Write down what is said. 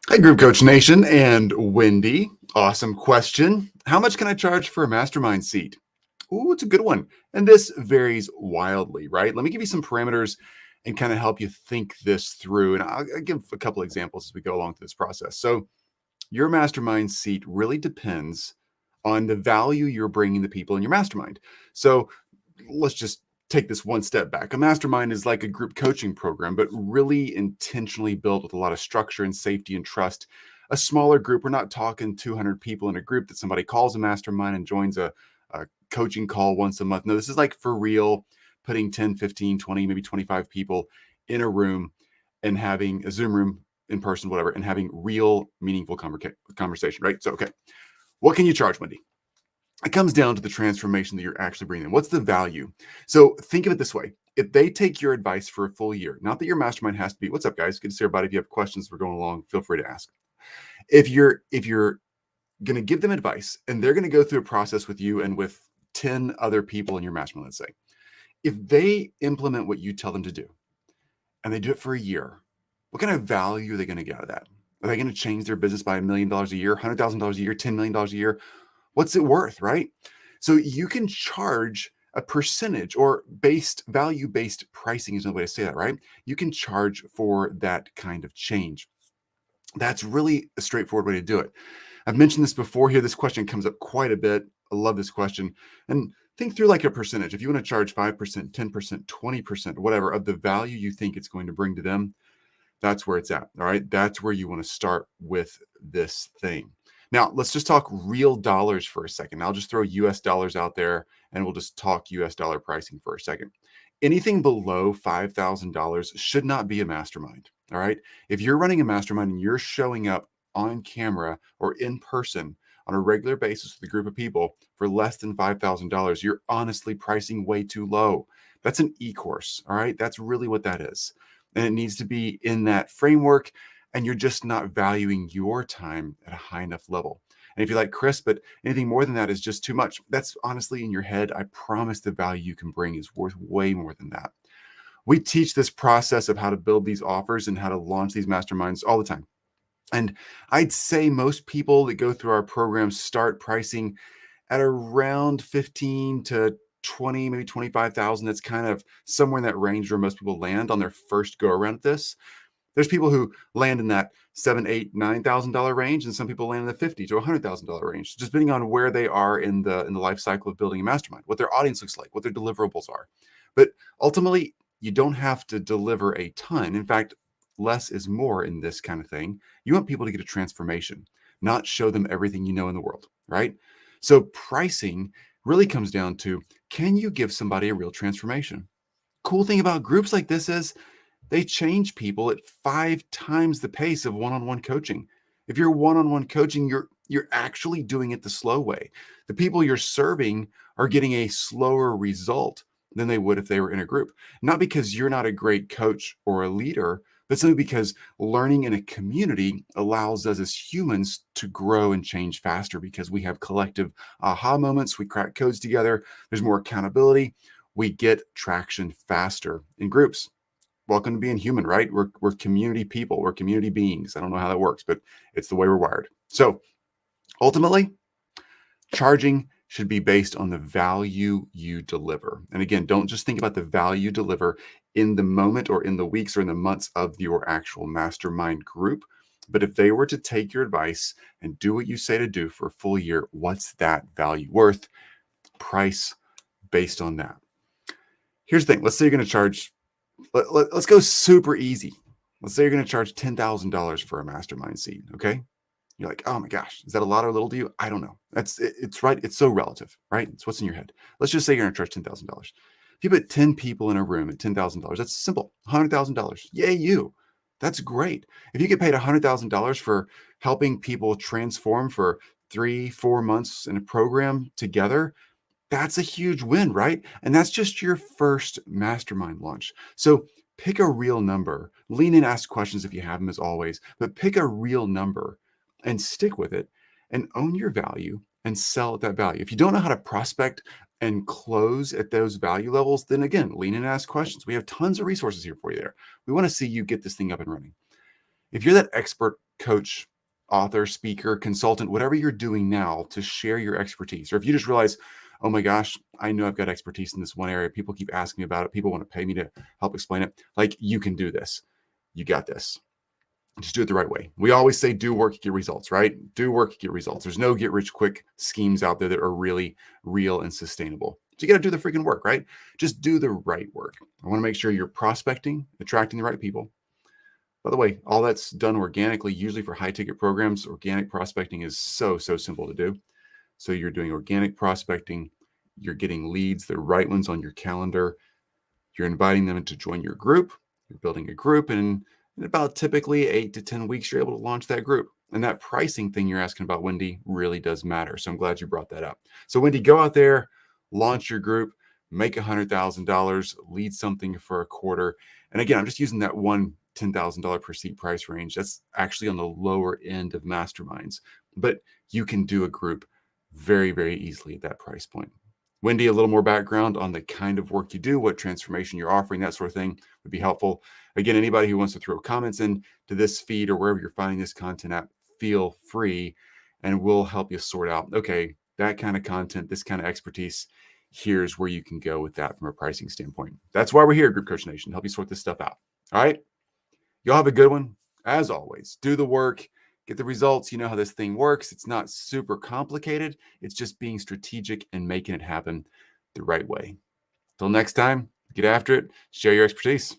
Hey, Group Coach Nation and Wendy. Awesome question. How much can I charge for a mastermind seat? Ooh, it's a good one. And this varies wildly, right? Let me give you some parameters and kind of help you think this through. And I'll give a couple examples as we go along through this process. So, your mastermind seat really depends on the value you're bringing the people in your mastermind. So, let's just take this one step back. A mastermind is like a group coaching program, but really intentionally built with a lot of structure and safety and trust. A smaller group, we're not talking 200 people in a group that somebody calls a mastermind and joins a coaching call once a month. No, this is like for real, putting 10, 15, 20, maybe 25 people in a room and having a Zoom room in person, whatever, and having real meaningful conversation, right? So, okay, what can you charge, Wendy? It comes down to the transformation that you're actually bringing in. What's the value? So think of it this way. If they take your advice for a full year, not that your mastermind has to be, what's up, guys? Good to see everybody. If you have questions, we're going along, feel free to ask. If you're going to give them advice and they're going to go through a process with you and with 10 other people in your mastermind, let's say, if they implement what you tell them to do and they do it for a year, what kind of value are they going to get out of that? Are they going to change their business by $1 million a year, $100,000 a year, $10 million a year? What's it worth, right? So you can charge a percentage or value-based pricing is another way to say that, right? You can charge for that kind of change. That's really a straightforward way to do it. I've mentioned this before here. This question comes up quite a bit. I love this question. And think through like a percentage. If you want to charge 5%, 10%, 20%, whatever of the value you think it's going to bring to them, that's where it's at. All right. That's where you want to start with this thing. Now, let's just talk real dollars for a second. I'll just throw US dollars out there and we'll just talk US dollar pricing for a second. Anything below $5,000 should not be a mastermind. All right. If you're running a mastermind and you're showing up on camera or in person on a regular basis with a group of people for less than $5,000, you're honestly pricing way too low. That's an e-course. All right. That's really what that is. And it needs to be in that framework. And you're just not valuing your time at a high enough level. And if you're like, Chris, but anything more than that is just too much, that's honestly in your head. I promise the value you can bring is worth way more than that. We teach this process of how to build these offers and how to launch these masterminds all the time. And I'd say most people that go through our programs start pricing at around 15 to 20, maybe 25,000. That's kind of somewhere in that range where most people land on their first go around at this. There's people who land in that $7,000, $8,000, $9,000 range, and some people land in the $50,000 to $100,000 range, just depending on where they are in the life cycle of building a mastermind, what their audience looks like, what their deliverables are. But ultimately, you don't have to deliver a ton. In fact, less is more in this kind of thing. You want people to get a transformation, not show them everything you know in the world, right? So pricing really comes down to, can you give somebody a real transformation? Cool thing about groups like this is they change people at 5 times the pace of one-on-one coaching. If you're one-on-one coaching, you're actually doing it the slow way. The people you're serving are getting a slower result than they would if they were in a group. Not because you're not a great coach or a leader, but simply because learning in a community allows us as humans to grow and change faster because we have collective aha moments. We crack codes together. There's more accountability. We get traction faster in groups. Welcome to being human, right? We're community people. We're community beings. I don't know how that works, but it's the way we're wired. So ultimately, charging should be based on the value you deliver. And again, don't just think about the value you deliver in the moment or in the weeks or in the months of your actual mastermind group. But if they were to take your advice and do what you say to do for a full year, what's that value worth? Price based on that. Here's the thing. Let's say you're going to charge, let's go super easy. Let's say you're going to charge $10,000 for a mastermind seat. Okay. You're like, oh my gosh, is that a lot or little to you? I don't know. It's right. It's so relative, right? It's what's in your head. Let's just say you're going to charge $10,000. If you put 10 people in a room at $10,000, that's simple. $100,000. Yay, you. That's great. If you get paid $100,000 for helping people transform for 3-4 months in a program together, that's a huge win, right? And that's just your first mastermind launch. So pick a real number. Lean in, ask questions if you have them as always, but pick a real number and stick with it and own your value and sell at that value. If you don't know how to prospect and close at those value levels, then again, lean in and ask questions. We have tons of resources here for you there. We want to see you get this thing up and running. If you're that expert coach, author, speaker, consultant, whatever you're doing now to share your expertise. Or if you just realize, oh my gosh, I know I've got expertise in this one area. People keep asking me about it. People want to pay me to help explain it. Like, you can do this. You got this. Just do it the right way. We always say do work, get results, right? Do work, get results. There's no get rich quick schemes out there that are really real and sustainable. So you got to do the freaking work, right? Just do the right work. I want to make sure you're prospecting, attracting the right people. By the way, all that's done organically. Usually for high ticket programs, organic prospecting is so simple to do. So you're doing organic prospecting, you're getting leads, the right ones on your calendar, you're inviting them to join your group, you're building a group, and in about typically 8 to 10 weeks, you're able to launch that group. And that pricing thing you're asking about, Wendy, really does matter. So I'm glad you brought that up. So Wendy, go out there, launch your group, make $100,000, lead something for a quarter. And again, I'm just using that one $10,000 per seat price range. That's actually on the lower end of masterminds, but you can do a group very easily at that price point. Wendy, a little more background on the kind of work you do, what transformation you're offering, that sort of thing would be helpful. Again, anybody who wants to throw comments into this feed or wherever you're finding this content at, feel free, and we'll help you sort out, okay, that kind of content, this kind of expertise, here's where you can go with that from a pricing standpoint. That's why we're here, Group Coach Nation, to help you sort this stuff out. All right. Y'all have a good one. As always, do the work, get the results. You know how this thing works. It's not super complicated. It's just being strategic and making it happen the right way. Till next time, get after it, share your expertise.